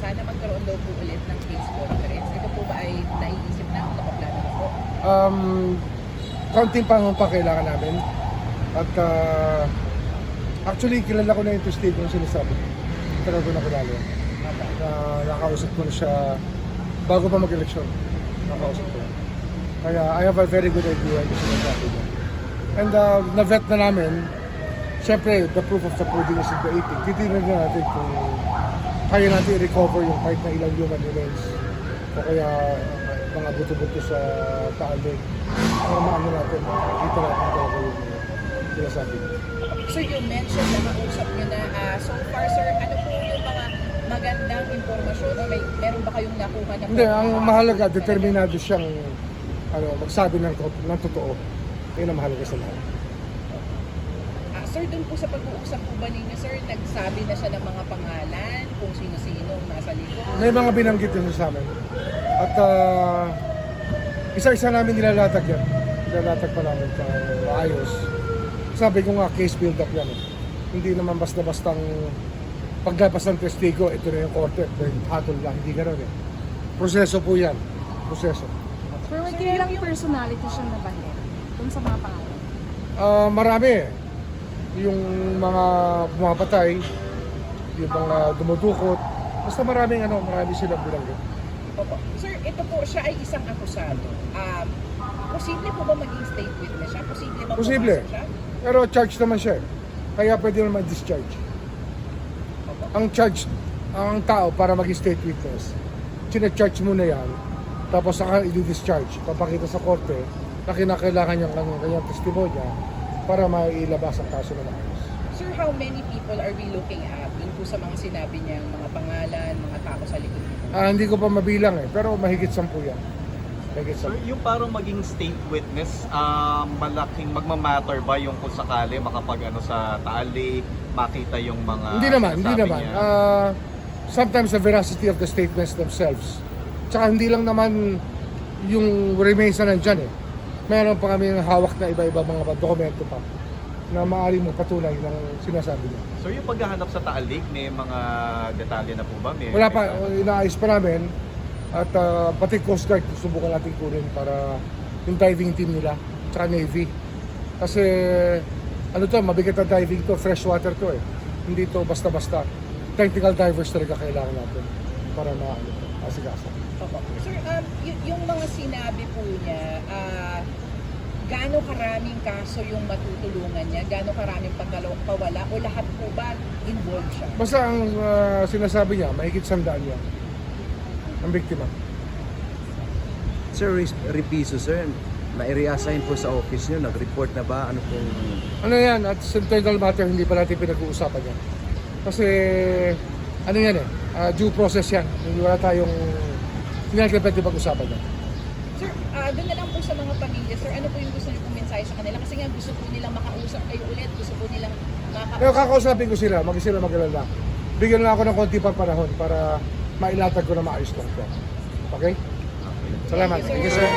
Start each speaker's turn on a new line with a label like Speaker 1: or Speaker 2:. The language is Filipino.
Speaker 1: sana magkaroon daw po ulit ng case conference. Ito po ba ay naiisip na o nakaplano na po?
Speaker 2: Kaunting panahon pa kailangan namin. At actually, kilala ko na yung testigo yung sinasabi. Pero doon ako lalo. Nakausap ko na siya bago pa mag-eleksyon. Nakausap ko na. Kaya I have a very good idea yung sinasabi niya. And na-vet na namin, siyempre, the proof of the pudding is in the eating. Titignan na natin kung kaya natin i-recover yung kahit na ilang human remains o kaya mga buto-buto sa taalig. Para maano natin, kita natin talaga yung sinasabi niya.
Speaker 1: Sir, you mentioned na mausap nyo na. So far, sir, ano po yung mga magandang informasyon? O meron ba kayong nakuha na?
Speaker 2: Hindi, ang mahalaga, determinado siyang magsabi ng totoo. Yun ang mahalaga sa lahat.
Speaker 1: Sir, dun po sa pag-uusap po ba ninyo, sir, nagsabi na siya ng mga pangalan, kung sino-sino nasa likod?
Speaker 2: May mga binanggit yun sa amin. At isa-isa namin nilalatag yan. Nilalatag pa namin sa maayos. Sabi ko nga, case build-up yan. Hindi naman basta-bastang paglabas ng testigo, ito na yung korte, hatol lang, hindi gano'n eh. Proseso po yan. Proseso.
Speaker 3: Pero may kilalang personality siyang nabanggit dun sa mga pangalan.
Speaker 2: Marami eh. Yung mga pumapatay, yung mga dumudukot, basta marami silang binanggit.
Speaker 1: Opo. Sir, ito po, siya ay isang akusado. Posible po ba maging state witness siya? Posible ba
Speaker 2: Posible.
Speaker 1: pumasok siya?
Speaker 2: Pero charged naman siya. Kaya pwede naman discharge. Ang charge, ang tao para maging state witness, charge muna yan, tapos saka i-discharge, papakita sa korte na kinakailangan niya kanyang testimonya para mailabas ang kaso na maayos.
Speaker 1: Sir, how many people are we looking at dun po sa mga sinabi niyang mga pangalan, mga tao sa likod?
Speaker 2: Hindi ko pa mabilang pero mahigit 10 yan. Mahigit 10.
Speaker 4: Sir, yung parang maging state witness, malaking magmamatter ba yung kung sakali makapag sa tali, makita yung mga
Speaker 2: Hindi naman.
Speaker 4: niya?
Speaker 2: Sometimes the veracity of the statements themselves. Tsaka hindi lang naman yung remains na nandyan eh. Meron pa kami hawak na iba-iba mga dokumento pa na maaaring magpatunay ng sinasabi niya.
Speaker 4: So yung paghahanap sa taalig, may mga detalye na po ba?
Speaker 2: Wala pa, inaayos pa namin at pati Coast Guard subukan natin kunin para yung diving team nila tsaka Navy. Kasi mabigat na diving to, freshwater to eh. Hindi to basta-basta. Technical divers talaga kailangan natin para maasikaso.
Speaker 1: Opo. Sir, yung mga sinabi po niya, gaano karaming kaso yung matutulungan niya? Gaano karaming pawala? O lahat po ba involved siya?
Speaker 2: Basta ang sinasabi niya, mahigit 100 yan. Ang biktima.
Speaker 5: Sir, Repiso, sir, na-reassign po sa office niyo, nag-report na ba? Ano pong...
Speaker 2: Ano yan, at sa internal matter, hindi pa natin pinag-uusapan yan. Kasi, due process yan. Hindi wala tayong, hindi natin pwede pag-usapan yan.
Speaker 1: Sir, doon na lang po sa mga pamilya, sir, ano po yung gusto niyo pong mensahe sa kanila? Kasi nga gusto po nilang makausap kayo ulit, gusto po nilang
Speaker 2: Pero kakausapin ko sila, sila mag-alala. Bigyan na ako ng konti pang panahon para mailatag ko na maayos lang ito. Okay? Salamat.
Speaker 1: Thank you, sir.